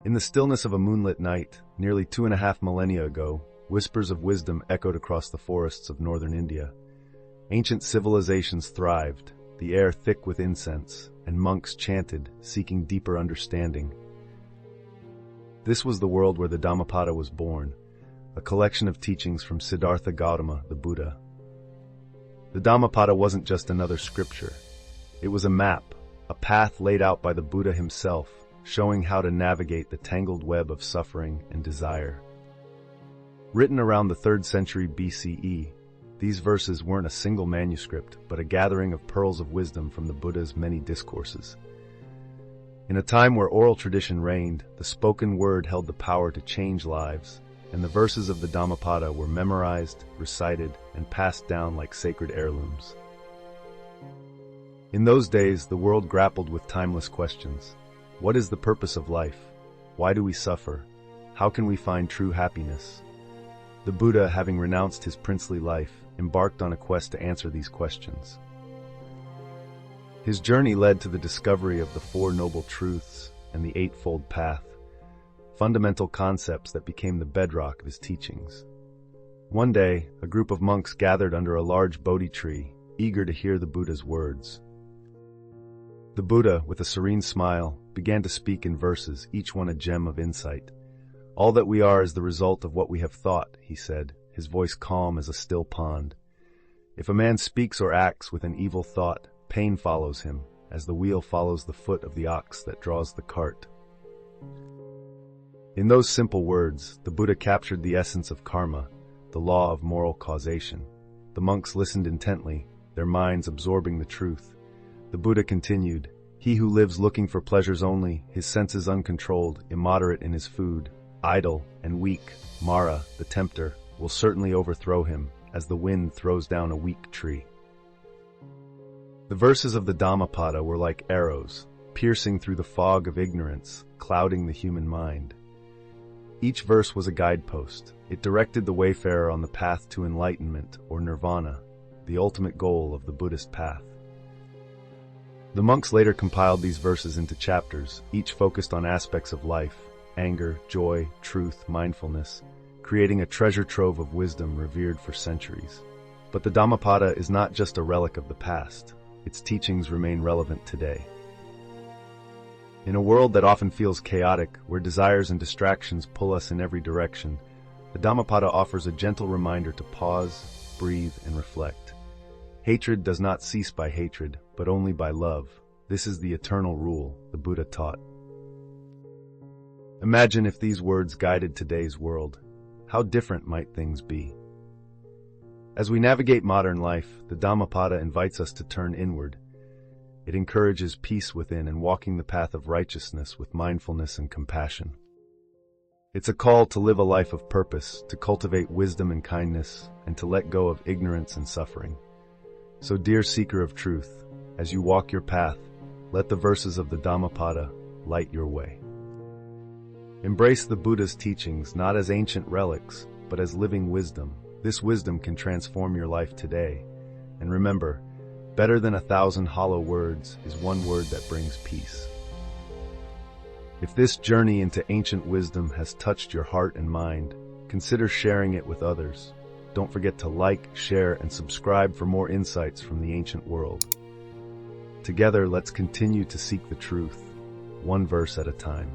In the stillness of a moonlit night, nearly 2.5 millennia ago, whispers of wisdom echoed across the forests of northern India. Ancient civilizations thrived, the air thick with incense, and monks chanted, seeking deeper understanding. This was the world where the Dhammapada was born, a collection of teachings from Siddhartha Gautama, the Buddha. The Dhammapada wasn't just another scripture. It was a map, a path laid out by the Buddha himself, showing how to navigate the tangled web of suffering and desire. Written around the 3rd century BCE, these verses weren't a single manuscript, but a gathering of pearls of wisdom from the Buddha's many discourses. In a time where oral tradition reigned, the spoken word held the power to change lives, and the verses of the Dhammapada were memorized, recited, and passed down like sacred heirlooms. In those days, the world grappled with timeless questions. What is the purpose of life? Why do we suffer? How can we find true happiness? The Buddha, having renounced his princely life, embarked on a quest to answer these questions. His journey led to the discovery of the Four Noble Truths and the Eightfold Path, fundamental concepts that became the bedrock of his teachings. One day, a group of monks gathered under a large Bodhi tree, eager to hear the Buddha's words. The Buddha, with a serene smile, began to speak in verses, each one a gem of insight. All that we are is the result of what we have thought, he said, his voice calm as a still pond. If a man speaks or acts with an evil thought, pain follows him, as the wheel follows the foot of the ox that draws the cart. In those simple words, the Buddha captured the essence of karma, the law of moral causation. The monks listened intently, their minds absorbing the truth. The Buddha continued, "He who lives looking for pleasures only, his senses uncontrolled, immoderate in his food, idle and weak, Mara, the tempter, will certainly overthrow him, as the wind throws down a weak tree." The verses of the Dhammapada were like arrows, piercing through the fog of ignorance, clouding the human mind. Each verse was a guidepost. It directed the wayfarer on the path to enlightenment, or Nirvana, the ultimate goal of the Buddhist path. The monks later compiled these verses into chapters, each focused on aspects of life: anger, joy, truth, mindfulness, creating a treasure trove of wisdom revered for centuries. But the Dhammapada is not just a relic of the past. Its teachings remain relevant today. In a world that often feels chaotic, where desires and distractions pull us in every direction, the Dhammapada offers a gentle reminder to pause, breathe, and reflect. Hatred does not cease by hatred, but only by love. This is the eternal rule the Buddha taught. Imagine if these words guided today's world. How different might things be? As we navigate modern life, the Dhammapada invites us to turn inward. It encourages peace within and walking the path of righteousness with mindfulness and compassion. It's a call to live a life of purpose, to cultivate wisdom and kindness, and to let go of ignorance and suffering. So, dear seeker of truth, as you walk your path, let the verses of the Dhammapada light your way. Embrace the Buddha's teachings not as ancient relics, but as living wisdom. This wisdom can transform your life today. And remember, better than 1,000 hollow words is one word that brings peace. If this journey into ancient wisdom has touched your heart and mind, consider sharing it with others. Don't forget to like, share, and subscribe for more insights from the ancient world. Together, let's continue to seek the truth, one verse at a time.